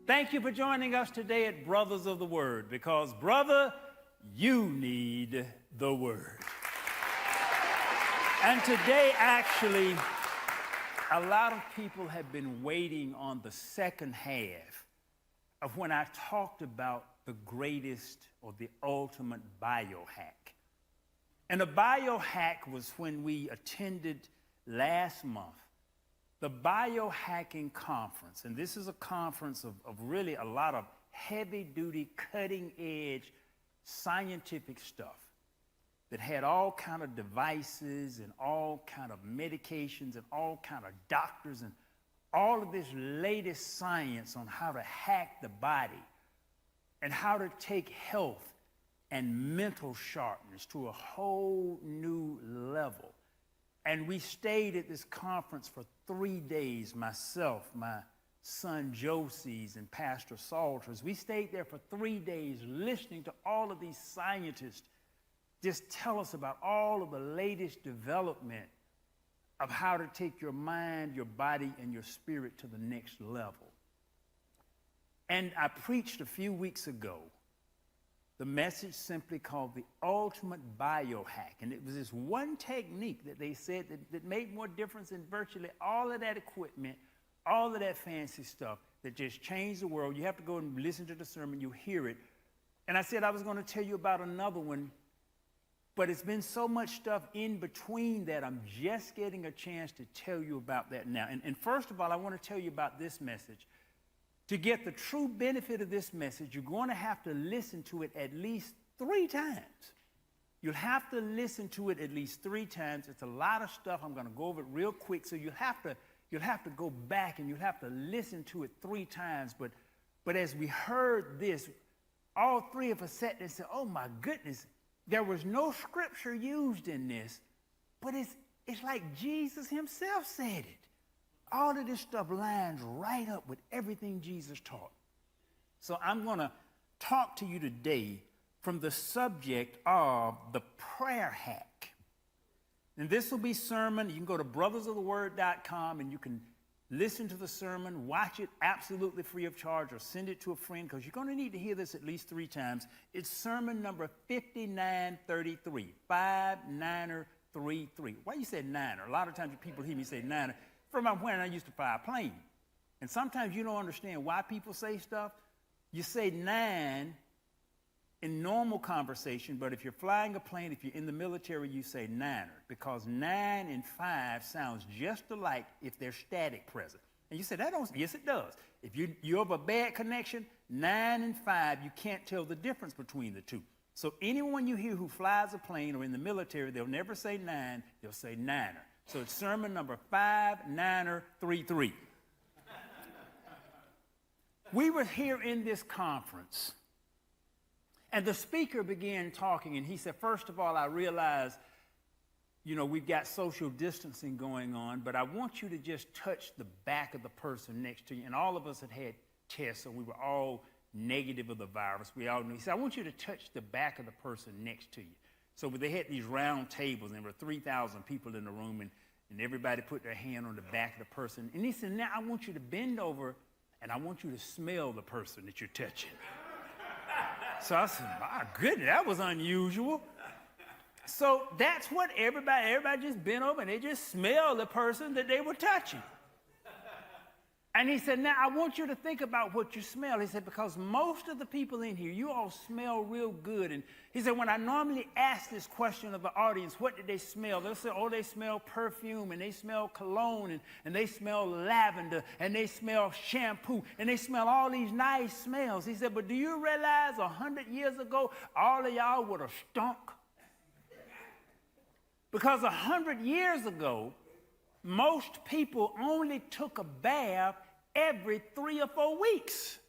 Thank you for joining us today at Brothers of the Word, because, brother, you need the Word. And today, actually, a lot of people have been waiting on the second half of when I talked about the greatest or the ultimate biohack. And a biohack was when we attended last month the Biohacking Conference. And this is a conference of really a lot of heavy-duty, cutting-edge scientific stuff that had all kind of devices and all kind of medications and all kind of doctors and all of this latest science on how to hack the body and how to take health and mental sharpness to a whole new level. And we stayed at this conference for 3 days, myself, my son Josie's, and Pastor Salters. We stayed there for 3 days listening to all of these scientists just tell us about all of the latest development of how to take your mind, your body, and your spirit to the next level. And I preached a few weeks ago the message simply called the ultimate biohack. And it was this one technique that they said that made more difference than virtually all of that equipment, all of that fancy stuff that just changed the world. You have to go and listen to the sermon, you hear it. And I said I was going to tell you about another one, but it's been so much stuff in between that I'm just getting a chance to tell you about that now. And first of all, I want to tell you about this message. To get the true benefit of this message, you're going to have to listen to it at least 3 times. You'll have to listen to it at least 3 times. It's a lot of stuff. I'm going to go over it real quick. So you'll have to go back and you'll have to listen to it 3 times. But as we heard this, all 3 of us sat there and said, oh my goodness, there was no scripture used in this, but it's like Jesus himself said it. All of this stuff lines right up with everything Jesus taught. So I'm going to talk to you today from the subject of the prayer hack. And this will be sermon. You can go to brothersoftheword.com and you can listen to the sermon, watch it absolutely free of charge, or send it to a friend, because you're going to need to hear this at least 3 times. It's sermon number 5933, 5933. Why you said niner? A lot of times people hear me say niner. From when I used to fly a plane. And sometimes you don't understand why people say stuff. You say 9 in normal conversation, but if you're flying a plane, if you're in the military, you say niner, because 9 and 5 sounds just alike if they're static present. And you say, that don't, yes it does. If you have a bad connection, 9 and 5, you can't tell the difference between the two. So anyone you hear who flies a plane or in the military, they'll never say 9, they'll say niner. So it's sermon number 5933. We were here in this conference, and the speaker began talking, and he said, first of all, I realize, we've got social distancing going on, but I want you to just touch the back of the person next to you. And all of us had tests, so we were all negative of the virus. We all knew. He said, I want you to touch the back of the person next to you. So they had these round tables, and there were 3,000 people in the room, and everybody put their hand on the back of the person. And he said, now I want you to bend over, and I want you to smell the person that you're touching. So I said, my goodness, that was unusual. So that's what everybody just bent over, and they just smelled the person that they were touching. And he said, now I want you to think about what you smell. He said, because most of the people in here, you all smell real good. And he said, when I normally ask this question of the audience, what did they smell? They'll say, oh, they smell perfume, and they smell cologne, and they smell lavender, and they smell shampoo, and they smell all these nice smells. He said, but do you realize 100 years ago, all of y'all would have stunk? Because 100 years ago, most people only took a bath every 3 or 4 weeks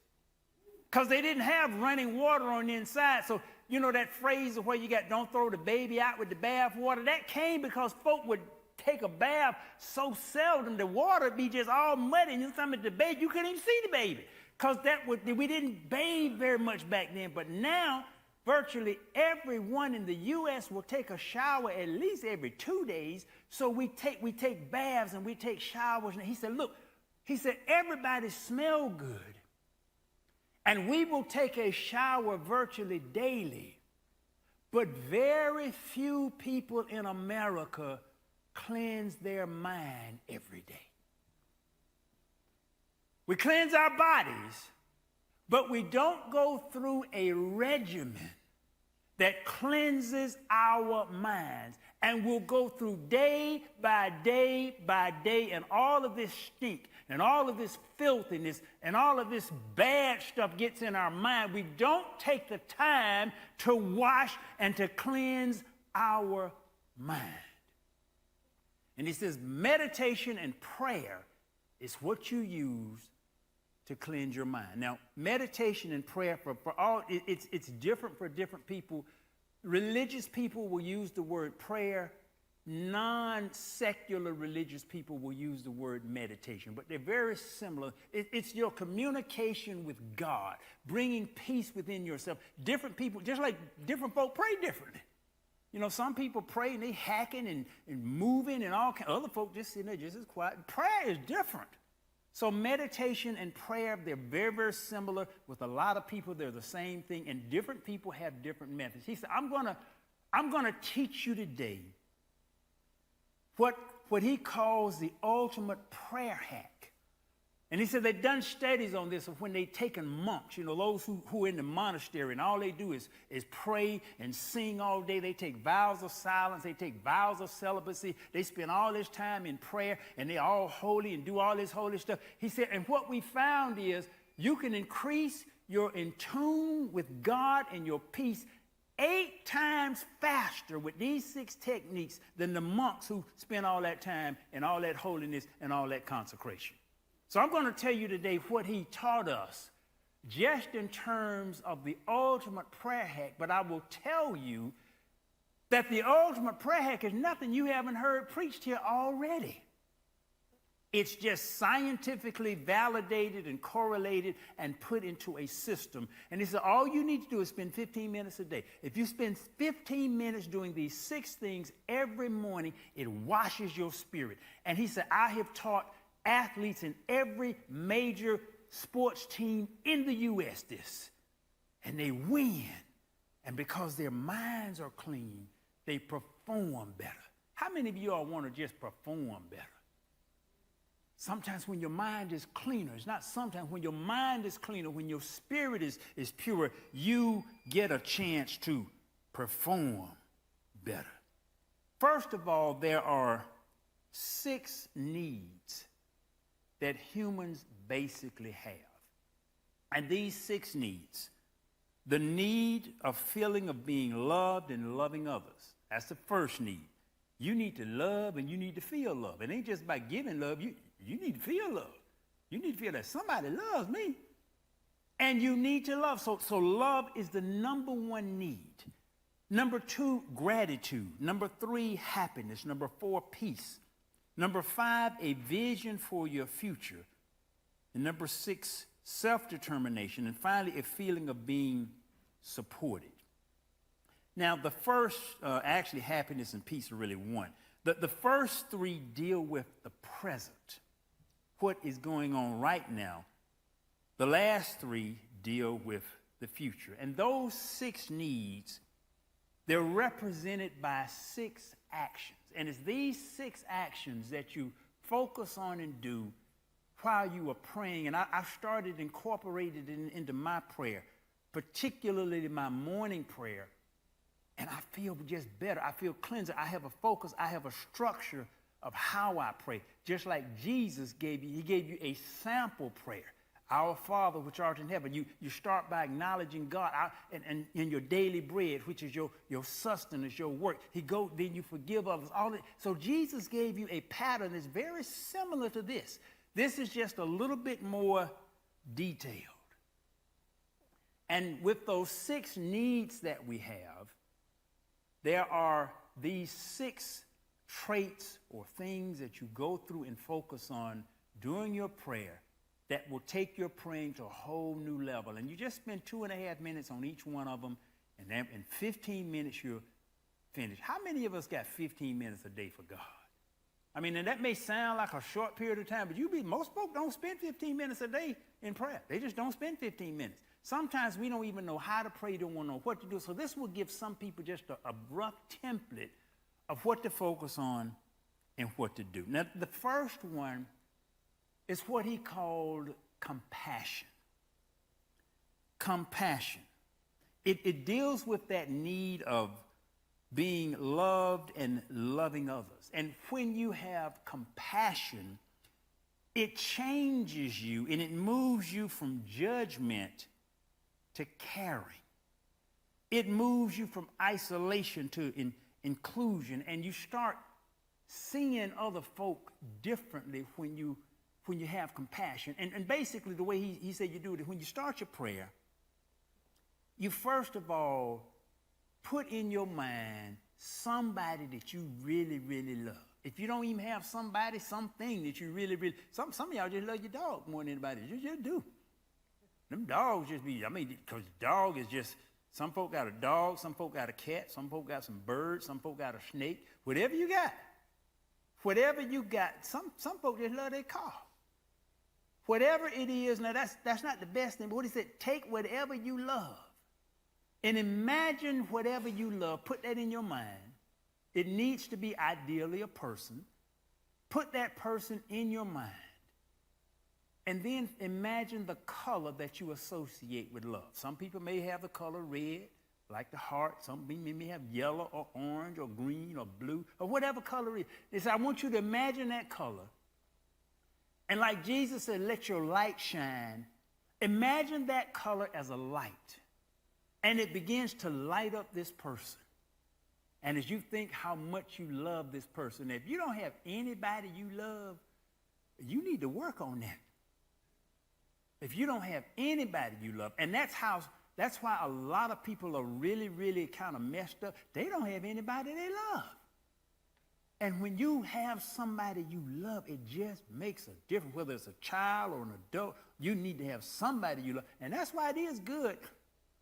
because they didn't have running water on the inside. So, that phrase of where you got don't throw the baby out with the bath water, that came because folk would take a bath so seldom, the water would be just all muddy. And sometimes the baby, you couldn't even see the baby because we didn't bathe very much back then. But now, virtually everyone in the U.S. will take a shower at least every 2 days. So we take baths and we take showers. And he said, look, everybody smell good. And we will take a shower virtually daily. But very few people in America cleanse their mind every day. We cleanse our bodies, but we don't go through a regimen that cleanses our minds. And we'll go through day by day by day, and all of this stink and all of this filthiness and all of this bad stuff gets in our mind. We don't take the time to wash and to cleanse our mind. And he says meditation and prayer is what you use to cleanse your mind. Now, meditation and prayer for all, it's different for different people. Religious people will use the word prayer. Non-secular religious people will use the word meditation, but they're very similar. It's your communication with God, bringing peace within yourself. Different people, just like different folk pray differently. You know, some people pray and they hacking and moving and all kinds. Other folk just sitting there just as quiet. Prayer is different. So meditation and prayer, they're very, very similar. With a lot of people, they're the same thing, and different people have different methods. He said, I'm gonna teach you today what he calls the ultimate prayer hack. And he said they've done studies on this of when they've taken monks, you know, those who are in the monastery, and all they do is pray and sing all day. They take vows of silence. They take vows of celibacy. They spend all this time in prayer, and they're all holy and do all this holy stuff. He said, and what we found is you can increase your in tune with God and your peace 8 times faster with these 6 techniques than the monks who spend all that time and all that holiness and all that consecration. So I'm going to tell you today what he taught us just in terms of the ultimate prayer hack, but I will tell you that the ultimate prayer hack is nothing you haven't heard preached here already. It's just scientifically validated and correlated and put into a system. And he said, all you need to do is spend 15 minutes a day. If you spend 15 minutes doing these 6 things every morning, it washes your spirit. And he said, I have taught athletes in every major sports team in the U.S. this. And they win. And because their minds are clean, they perform better. How many of you all want to just perform better? Sometimes when your mind is cleaner, it's not sometimes, when your mind is cleaner, when your spirit is pure, you get a chance to perform better. First of all, there are 6 needs that humans basically have. And these 6 needs, the need of feeling of being loved and loving others. That's the first need. You need to love and you need to feel love. It ain't just about giving love. You need to feel love. You need to feel that somebody loves me. And you need to love. So love is the number 1 need. Number 2, gratitude. Number 3, happiness. Number 4, peace. Number 5, a vision for your future. And number 6, self-determination. And finally, a feeling of being supported. Now, the first, actually, happiness and peace are really one. The first 3 deal with the present, what is going on right now. The last 3 deal with the future. And those 6 needs, they're represented by 6 actions. And it's these 6 actions that you focus on and do while you are praying. And I started incorporating it into my prayer, particularly my morning prayer. And I feel just better. I feel cleansed. I have a focus. I have a structure of how I pray. Just like Jesus gave you, he gave you a sample prayer. Our Father, which art in heaven. You start by acknowledging God and in your daily bread, which is your sustenance, your work. Then you forgive others. All that. So Jesus gave you a pattern that's very similar to this. This is just a little bit more detailed. And with those 6 needs that we have, there are these 6 traits or things that you go through and focus on during your prayer that will take your praying to a whole new level. And you just spend 2.5 minutes on each one of them, and then in 15 minutes you're finished. How many of us got 15 minutes a day for God? I mean, and that may sound like a short period of time, but most folks don't spend 15 minutes a day in prayer. They just don't spend 15 minutes. Sometimes we don't even know how to pray, don't want to know what to do. So this will give some people just a rough template of what to focus on and what to do. Now, the first one is what he called compassion. Compassion. It deals with that need of being loved and loving others. And when you have compassion, it changes you and it moves you from judgment to caring. It moves you from isolation to inclusion, and you start seeing other folk differently when you have compassion. And basically the way he said you do it is when you start your prayer, you first of all put in your mind somebody that you really, really love. If you don't even have somebody, something that you really, really, some of y'all just love your dog more than anybody. You just do. Them dogs just be, because dog is just, some folk got a dog, some folk got a cat, some folk got some birds, some folk got a snake. Whatever you got, some folk just love their car. Whatever it is, now that's not the best thing, but what he said, take whatever you love and imagine whatever you love, put that in your mind. It needs to be ideally a person. Put that person in your mind. And then imagine the color that you associate with love. Some people may have the color red, like the heart. Some may have yellow or orange or green or blue or whatever color it is. So I want you to imagine that color. And like Jesus said, let your light shine. Imagine that color as a light. And it begins to light up this person. And as you think how much you love this person, if you don't have anybody you love, you need to work on that. If you don't have anybody you love, and that's why a lot of people are really, really kind of messed up. They don't have anybody they love. And when you have somebody you love, it just makes a difference. Whether it's a child or an adult, you need to have somebody you love. And that's why it is good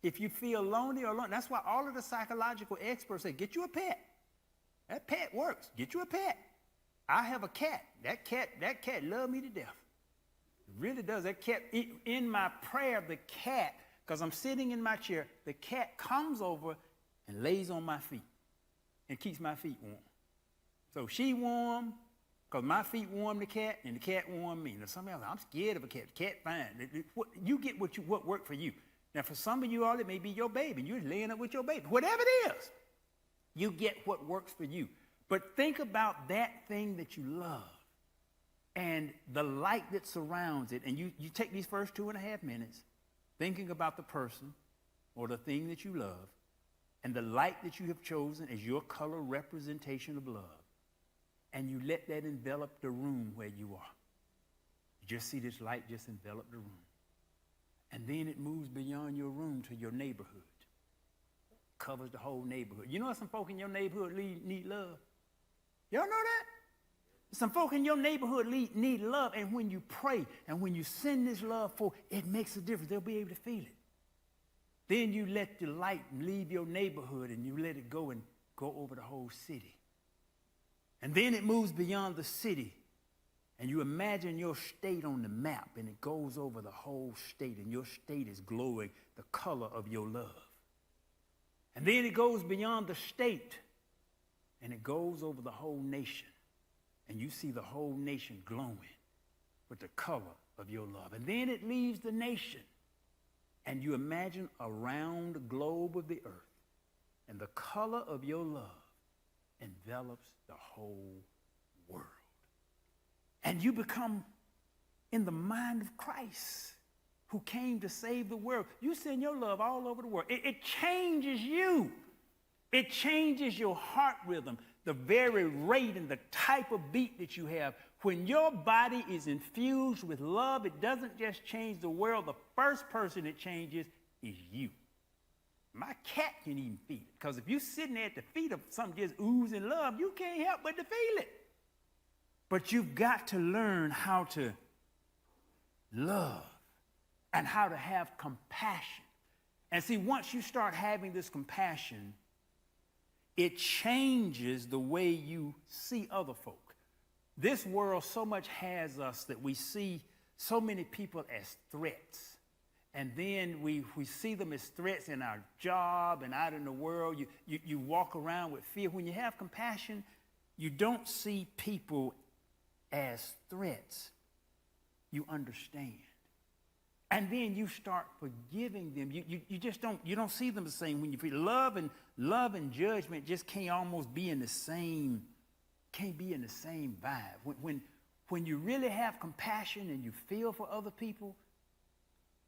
if you feel lonely or alone. That's why all of the psychological experts say, get you a pet. That pet works. Get you a pet. I have a cat. That cat loves me to death. It really does. That cat, in my prayer, the cat, because I'm sitting in my chair, the cat comes over and lays on my feet and keeps my feet warm. So she warm, because my feet warm the cat, and the cat warm me. Now, some of y'all say, I'm scared of a cat. The cat fine. You get what worked for you. Now, for some of you all, it may be your baby, and you're laying up with your baby. Whatever it is, you get what works for you. But think about that thing that you love and the light that surrounds it. And you take these first 2.5 minutes thinking about the person or the thing that you love and the light that you have chosen as your color representation of love. And you let that envelop the room where you are. You just see this light just envelop the room. And then it moves beyond your room to your neighborhood. Covers the whole neighborhood. You know some folk in your neighborhood need love? Y'all know that? Some folk in your neighborhood need love, and when you pray and when you send this love for, it makes a difference. They'll be able to feel it. Then you let the light leave your neighborhood and you let it go and go over the whole city. And then it moves beyond the city, and you imagine your state on the map, and it goes over the whole state, and your state is glowing the color of your love. And then it goes beyond the state, and it goes over the whole nation. And you see the whole nation glowing with the color of your love. And then it leaves the nation, and you imagine around the globe of the earth, and the color of your love envelops the whole world. And you become in the mind of Christ, who came to save the world. You send your love all over the world. It changes you. It changes your heart rhythm, the very rate and the type of beat that you have. When your body is infused with love, it doesn't just change the world. The first person it changes is you. My cat can even feel it, because if you're sitting there at the feet of something just oozing love, you can't help but to feel it. But you've got to learn how to love and how to have compassion. And see, once you start having this compassion, it changes the way you see other folk. This world so much has us that we see so many people as threats. And then we see them as threats in our job and out in the world. You walk around with fear. When you have compassion, you don't see people as threats. You understand. And then you start forgiving them. You just don't see them the same. When you feel love and judgment just can't almost be in the same, vibe. When you really have compassion and you feel for other people,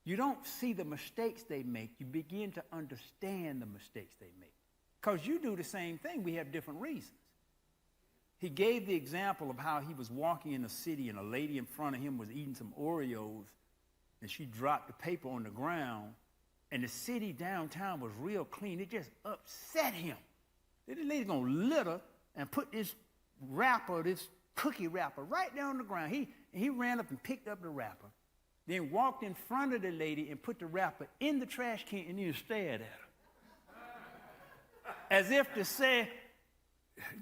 you don't see the mistakes they make. You begin to understand the mistakes they make. Because you do the same thing. We have different reasons. He gave the example of how he was walking in a city and a lady in front of him was eating some Oreos and she dropped the paper on the ground and the city downtown was real clean. It just upset him. This lady's going to litter and put this cookie wrapper right down on the ground. He ran up and picked up the wrapper, then walked in front of the lady and put the wrapper in the trash can and then stared at her. As if to say,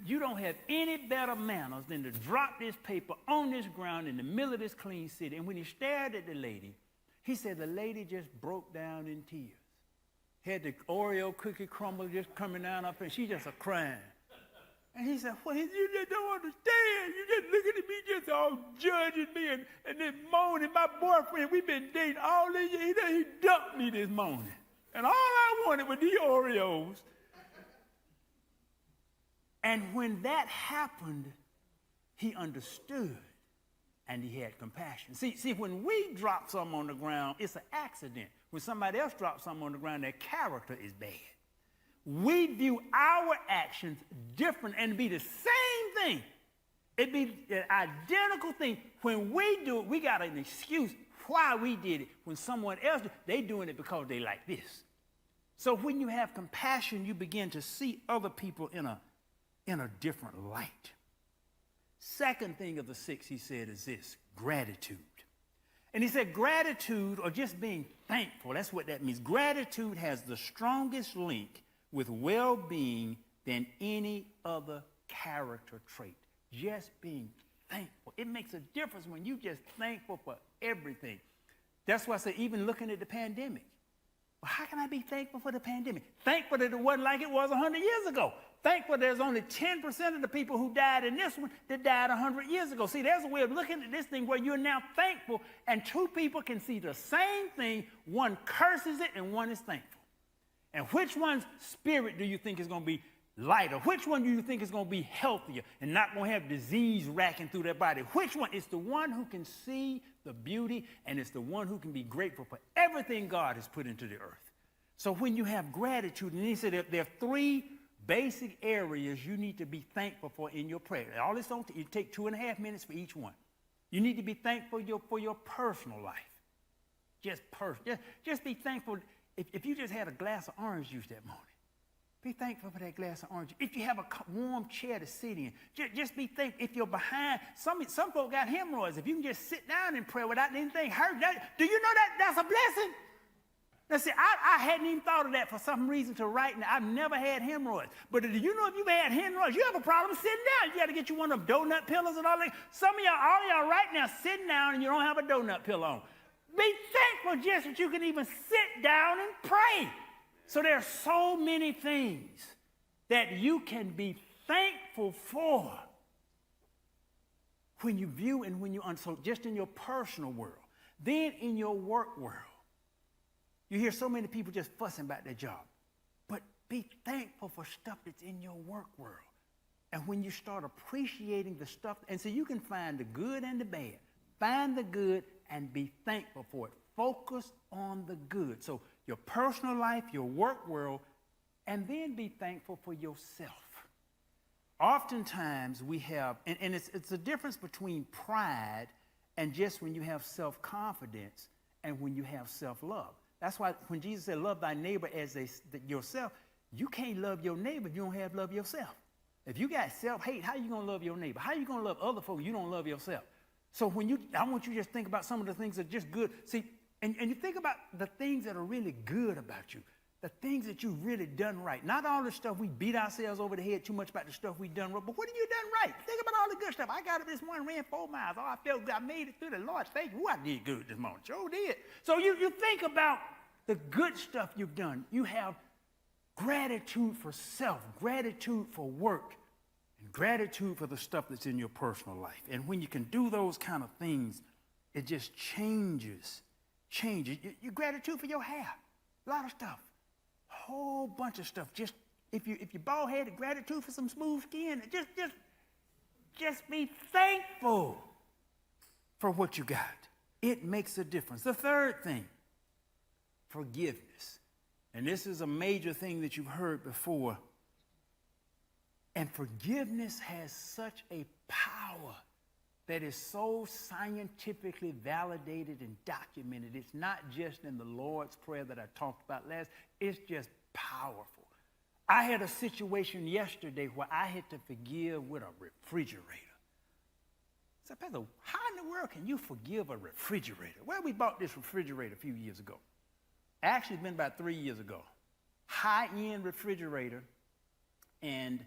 you don't have any better manners than to drop this paper on this ground in the middle of this clean city. And when he stared at the lady, he said the lady just broke down in tears. Had the Oreo cookie crumble just coming down up and she just crying. And he said, well, you just don't understand. You just looking at me just all judging me and then moaning. My boyfriend, we've been dating all these years. He dumped me this morning. And all I wanted was the Oreos. And when that happened, he understood and he had compassion. See, when we drop something on the ground, it's an accident. When somebody else drops something on the ground, their character is bad. We view our actions different and be the same thing. It'd be an identical thing. When we do it, we got an excuse why we did it. When someone else did it, they doing it because they like this. So when you have compassion, you begin to see other people in a different light. Second thing of the 6 he said is this, gratitude. And he said gratitude, or just being thankful, that's what that means. Gratitude has the strongest link with well-being than any other character trait. Just being thankful. It makes a difference when you just thankful for everything. That's why I say even looking at the pandemic. Well, how can I be thankful for the pandemic? Thankful that it wasn't like it was 100 years ago. Thankful there's only 10% of the people who died in this one that died 100 years ago. See, there's a way of looking at this thing where you're now thankful and two people can see the same thing. One curses it and one is thankful. And which one's spirit do you think is going to be lighter? Which one do you think is going to be healthier and not going to have disease racking through their body? Which one? It's the one who can see the beauty, and it's the one who can be grateful for everything God has put into the earth. So when you have gratitude, and he said that there are 3 basic areas you need to be thankful for in your prayer. All this don't you take 2.5 minutes for each one. You need to be thankful for your personal life. Just be thankful if you just had a glass of orange juice that morning. Be thankful for that glass of orange juice. If you have a warm chair to sit in, just be thankful. If you're behind, some folk got hemorrhoids. If you can just sit down and pray without anything hurt, do you know that's a blessing? Now, see, I hadn't even thought of that for some reason to right now. I've never had hemorrhoids. But do you know if you've had hemorrhoids, you have a problem sitting down. You got to get you one of them donut pillows and all that. Some of y'all, all of y'all right now sitting down and you don't have a donut pillow on. Be thankful just that you can even sit down and pray. So there are so many things that you can be thankful for when you view and when you so just in your personal world. Then in your work world. You hear so many people just fussing about their job. But be thankful for stuff that's in your work world. And when you start appreciating the stuff, and so you can find the good and the bad. Find the good and be thankful for it. Focus on the good. So your personal life, your work world, and then be thankful for yourself. Oftentimes we have, and it's a difference between pride and just when you have self-confidence and when you have self-love. That's why when Jesus said, love thy neighbor as yourself, you can't love your neighbor if you don't have love yourself. If you got self-hate, how are you going to love your neighbor? How are you going to love other folks if you don't love yourself? So I want you to just think about some of the things that are just good. See, and you think about the things that are really good about you. the things that you've really done right. Not all the stuff we beat ourselves over the head too much about the stuff we've done wrong, but what have you done right? Think about all the good stuff. I got up this morning, ran 4 miles. Oh, I felt good. I made it through the Lord's faith. Ooh, I did good this morning. Sure did. So you think about the good stuff you've done. You have gratitude for self, gratitude for work, and gratitude for the stuff that's in your personal life. And when you can do those kind of things, it just changes. Your gratitude for your hair, a lot of stuff. Whole bunch of stuff. Just if you're bald headed, gratitude for some smooth skin. Just be thankful for what you got. It makes a difference. The third thing, forgiveness. And this is a major thing that you've heard before. And forgiveness has such a power that is so scientifically validated and documented. It's not just in the Lord's Prayer that I talked about last. It's just powerful. I had a situation yesterday where I had to forgive with a refrigerator. I said, Pastor, how in the world can you forgive a refrigerator? Well, we bought this refrigerator a few years ago. Actually, it's been about 3 years ago. High-end refrigerator. And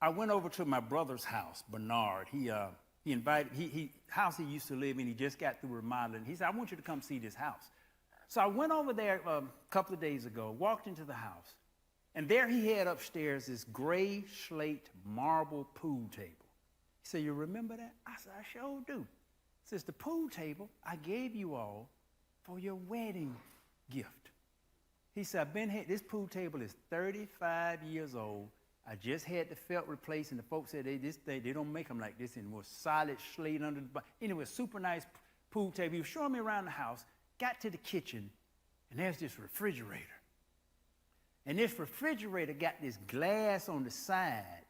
I went over to my brother's house, Bernard. He invited, house he used to live in, he just got through remodeling. He said, I want you to come see this house. So I went over there a couple of days ago, walked into the house, and there he had upstairs this gray slate marble pool table. He said, you remember that? I said, I sure do. He says, the pool table I gave you all for your wedding gift. He said, this pool table is 35 years old. I just had the felt replaced, and the folks said they don't make them like this anymore. Solid slate under the bottom. Anyway, super nice pool table. He was showing me around the house, got to the kitchen, and there's this refrigerator. And this refrigerator got this glass on the side.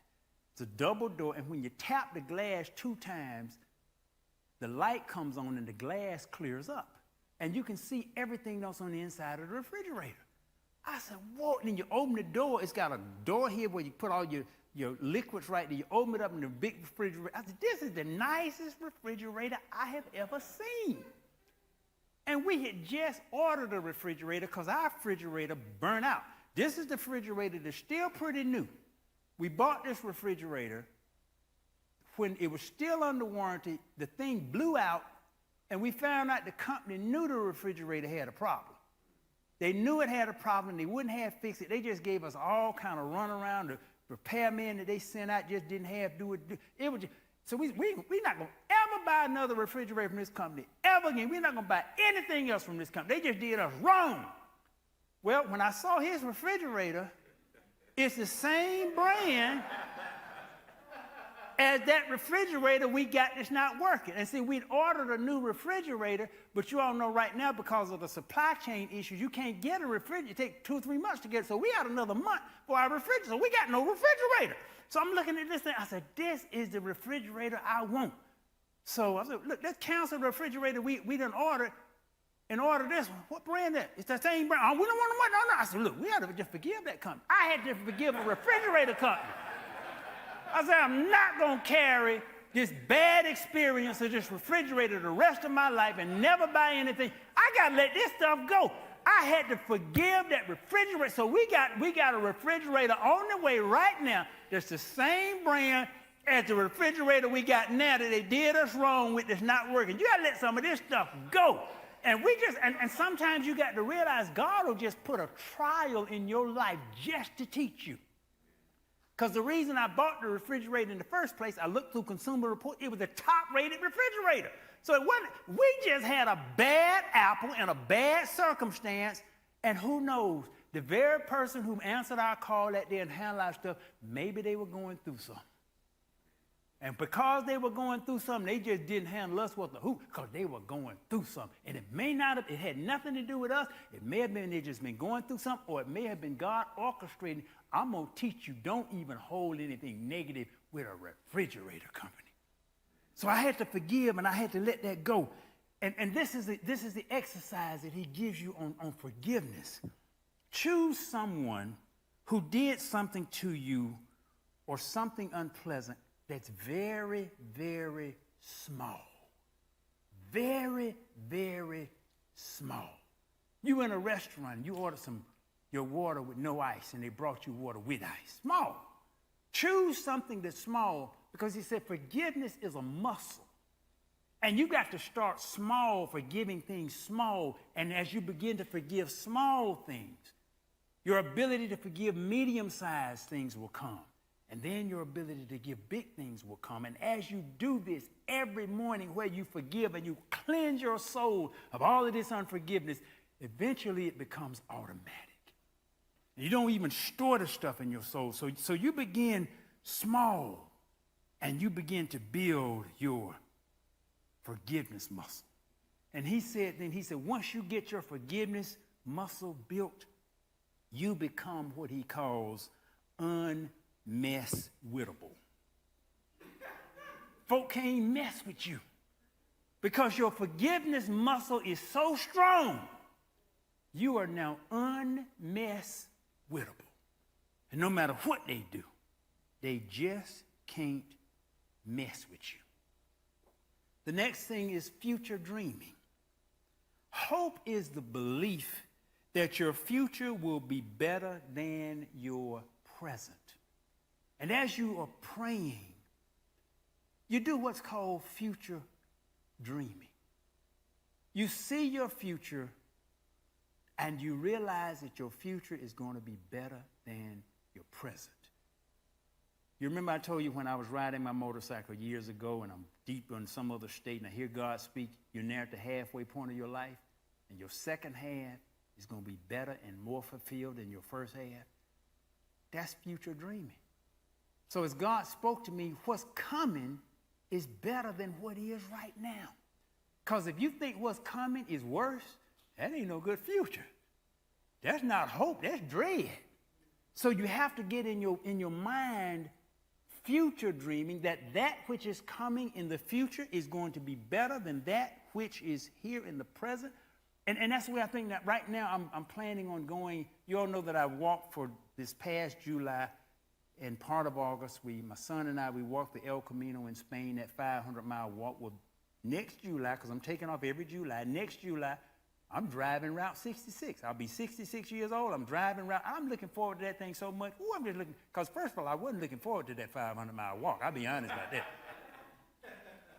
It's a double door, and when you tap the glass 2 times, the light comes on and the glass clears up. And you can see everything else on the inside of the refrigerator. I said, whoa, and then you open the door. It's got a door here where you put all your liquids right there. You open it up in the big refrigerator. I said, this is the nicest refrigerator I have ever seen. And we had just ordered a refrigerator because our refrigerator burned out. This is the refrigerator that's still pretty new. We bought this refrigerator when it was still under warranty. The thing blew out, and we found out the company knew the refrigerator had a problem. They knew it had a problem. They wouldn't have fixed it. They just gave us all kind of runaround. The repairman that they sent out just didn't have to do it. It was just, so we're not going to ever buy another refrigerator from this company ever again. We're not going to buy anything else from this company. They just did us wrong. Well, when I saw his refrigerator, it's the same brand as that refrigerator we got that's not working. And see, we'd ordered a new refrigerator, but you all know right now because of the supply chain issues, you can't get a refrigerator. It takes 2 or 3 months to get it. So we had another month for our refrigerator. So we got no refrigerator. So I'm looking at this thing. I said, this is the refrigerator I want. So I said, look, let's cancel the refrigerator we didn't order and order this one. What brand is that? It's the same brand. Oh, we don't want to. No. I said, look, we had to just forgive that company. I had to forgive a refrigerator company. I said, I'm not going to carry this bad experience of this refrigerator the rest of my life and never buy anything. I got to let this stuff go. I had to forgive that refrigerator. So we got a refrigerator on the way right now that's the same brand as the refrigerator we got now that they did us wrong with that's not working. You got to let some of this stuff go. And and sometimes you got to realize God will just put a trial in your life just to teach you. Because the reason I bought the refrigerator in the first place, I looked through Consumer Report, it was a top-rated refrigerator. So it wasn't, we just had a bad apple in a bad circumstance, and who knows, the very person who answered our call that day and handled our stuff, maybe they were going through something. And because they were going through something, they just didn't handle us with the hoop because they were going through something. And it may not have, it had nothing to do with us. It may have been they just been going through something, or it may have been God orchestrating. I'm going to teach you, don't even hold anything negative with a refrigerator company. So I had to forgive and I had to let that go. And this is the exercise that he gives you on forgiveness. Choose someone who did something to you or something unpleasant that's very, very small. Very, very small. You in a restaurant, you order some your water with no ice, and they brought you water with ice. Small. Choose something that's small, because he said forgiveness is a muscle. And you got to start small, forgiving things small. And as you begin to forgive small things, your ability to forgive medium-sized things will come. And then your ability to give big things will come. And as you do this every morning where you forgive and you cleanse your soul of all of this unforgiveness, eventually it becomes automatic. You don't even store the stuff in your soul. So you begin small and you begin to build your forgiveness muscle. And he said, once you get your forgiveness muscle built, you become what he calls unmesswittable. Folk can't mess with you because your forgiveness muscle is so strong. You are now unmesswittable. And no matter what they do, they just can't mess with you. The next thing is future dreaming. Hope is the belief that your future will be better than your present. And as you are praying, you do what's called future dreaming. You see your future and you realize that your future is going to be better than your present. You remember I told you when I was riding my motorcycle years ago and I'm deep in some other state and I hear God speak, you're near at the halfway point of your life and your second half is going to be better and more fulfilled than your first half. That's future dreaming. So as God spoke to me, what's coming is better than what is right now. Because if you think what's coming is worse, that ain't no good future. That's not hope, that's dread. So you have to get in your mind future dreaming that which is coming in the future is going to be better than that which is here in the present. And that's where I think that right now I'm planning on going. You all know that I walked for this past July and part of August. My son and I, we walked the El Camino in Spain, that 500-mile walk. Well, next July, because I'm taking off every July, next July, I'm driving Route 66. I'll be 66 years old. I'm driving Route. I'm looking forward to that thing so much. Ooh, I'm just looking, because first of all, I wasn't looking forward to that 500-mile walk. I'll be honest about that.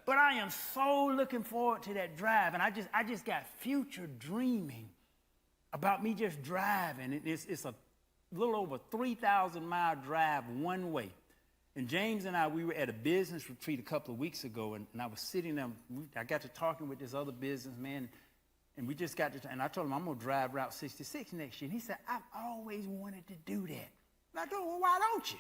But I am so looking forward to that drive, and I just got future dreaming about me just driving. It's a little over 3,000-mile drive one way. And James and I, we were at a business retreat a couple of weeks ago, and I was sitting there. I got to talking with this other businessman, and we just got to, and I told him I'm going to drive Route 66 next year. And he said, I've always wanted to do that. And I told him, well, why don't you?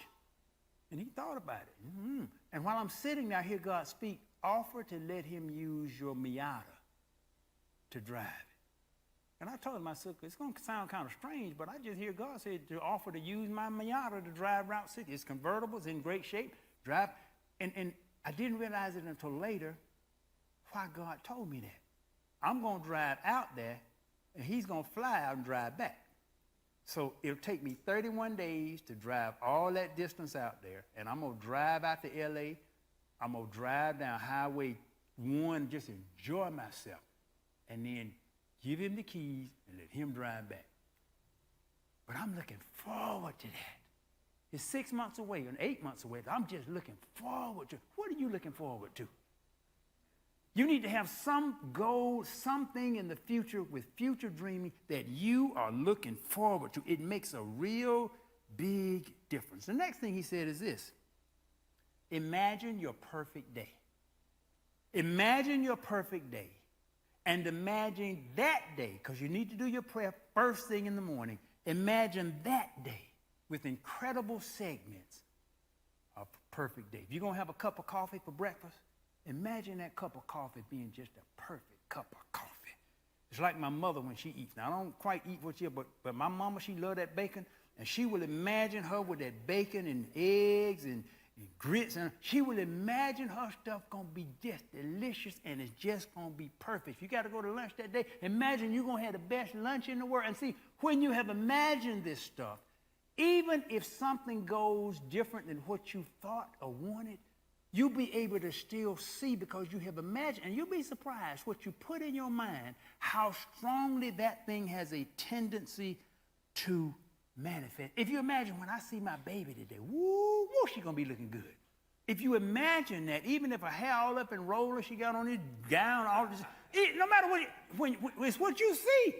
And he thought about it. Mm-hmm. And while I'm sitting there, I hear God speak, offer to let him use your Miata to drive it. And I told him, I said, it's going to sound kind of strange, but I just hear God say to offer to use my Miata to drive Route 60. It's convertible, it's in great shape, drive. And I didn't realize it until later why God told me that. I'm going to drive out there, and he's going to fly out and drive back. So it'll take me 31 days to drive all that distance out there, and I'm going to drive out to L.A., I'm going to drive down Highway 1, just enjoy myself, and then give him the keys and let him drive back. But I'm looking forward to that. It's 6 months away and 8 months away. I'm just looking forward to it. What are you looking forward to? You need to have some goal, something in the future with future dreaming that you are looking forward to. It makes a real big difference. The next thing he said is this. Imagine your perfect day. Imagine your perfect day. And imagine that day, because you need to do your prayer first thing in the morning. Imagine that day with incredible segments of perfect day. If you're going to have a cup of coffee for breakfast, imagine that cup of coffee being just a perfect cup of coffee. It's like my mother when she eats. Now, I don't quite eat what she is, but my mama, she loved that bacon, and she will imagine her with that bacon and eggs and grits, and she will imagine her stuff going to be just delicious, and it's just going to be perfect. If you got to go to lunch that day, imagine you're going to have the best lunch in the world. And see, when you have imagined this stuff, even if something goes different than what you thought or wanted, you'll be able to still see because you have imagined, and you'll be surprised what you put in your mind, how strongly that thing has a tendency to manifest. If you imagine when I see my baby today, woo, she gonna be looking good. If you imagine that, even if her hair all up and roller, she got on this gown, all this, no matter what, when it's what you see,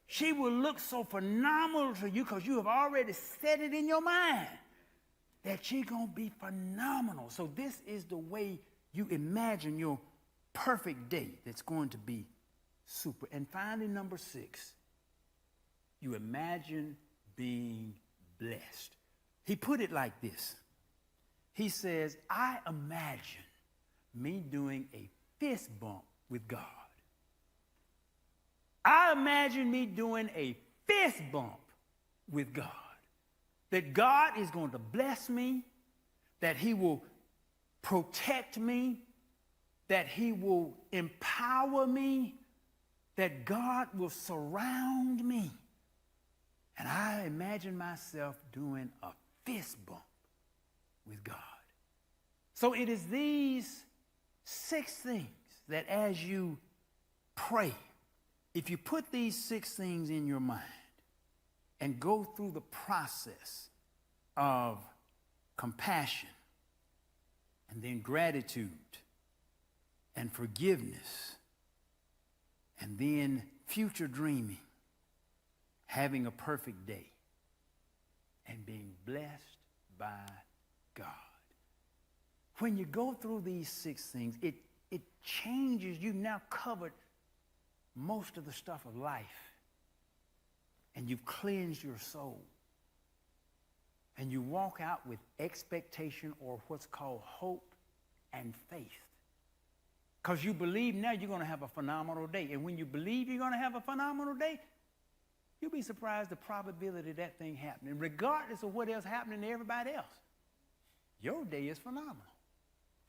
she will look so phenomenal to you because you have already set it in your mind that she's gonna be phenomenal. So this is the way you imagine your perfect day that's going to be super. And finally, number 6, you imagine being blessed. He put it like this. He says, I imagine me doing a fist bump with God. I imagine me doing a fist bump with God. That God is going to bless me, that he will protect me, that he will empower me, that God will surround me. And I imagine myself doing a fist bump with God. So it is these 6 things that as you pray, if you put these 6 things in your mind and go through the process of compassion and then gratitude and forgiveness and then future dreaming, having a perfect day, and being blessed by God. When you go through these 6 things, it changes. You've now covered most of the stuff of life, and you've cleansed your soul. And you walk out with expectation, or what's called hope and faith. Because you believe now you're going to have a phenomenal day. And when you believe you're going to have a phenomenal day, you'll be surprised the probability of that thing happening, regardless of what else happening to everybody else. Your day is phenomenal.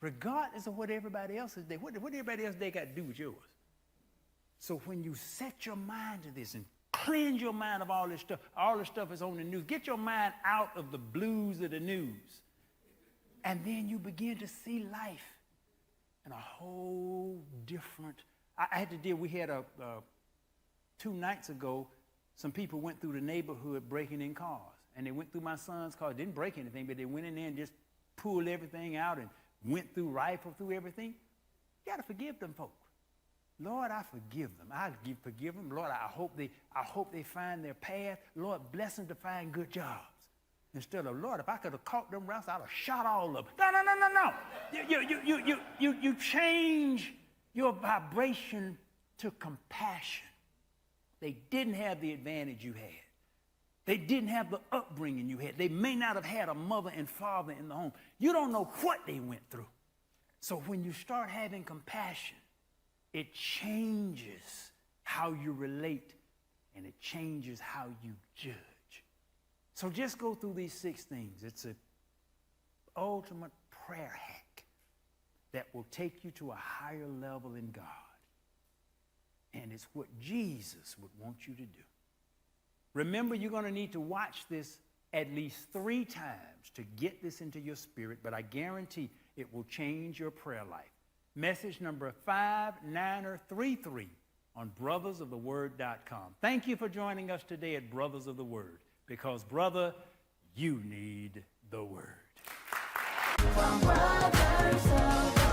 Regardless of what everybody else's day, what everybody else's day got to do with yours. So when you set your mind to this and cleanse your mind of all this stuff is on the news. Get your mind out of the blues of the news. And then you begin to see life in a whole different. I had to deal, we had 2 nights ago, some people went through the neighborhood breaking in cars. And they went through my son's car. Didn't break anything, but they went in there and just pulled everything out and went through, rifled through everything. You got to forgive them folks. Lord, I forgive them. Forgive them. Lord, I hope they find their path. Lord, bless them to find good jobs. Instead of, Lord, if I could have caught them rats, I'd have shot all of them. No. You change your vibration to compassion. They didn't have the advantage you had. They didn't have the upbringing you had. They may not have had a mother and father in the home. You don't know what they went through. So when you start having compassion, it changes how you relate, and it changes how you judge. So just go through these 6 things. It's an ultimate prayer hack that will take you to a higher level in God. And it's what Jesus would want you to do. Remember, you're going to need to watch this at least 3 times to get this into your spirit, but I guarantee it will change your prayer life. Message number 59933 on brothersoftheword.com. Thank you for joining us today at Brothers of the Word, because, brother, you need the Word. From Brothers of the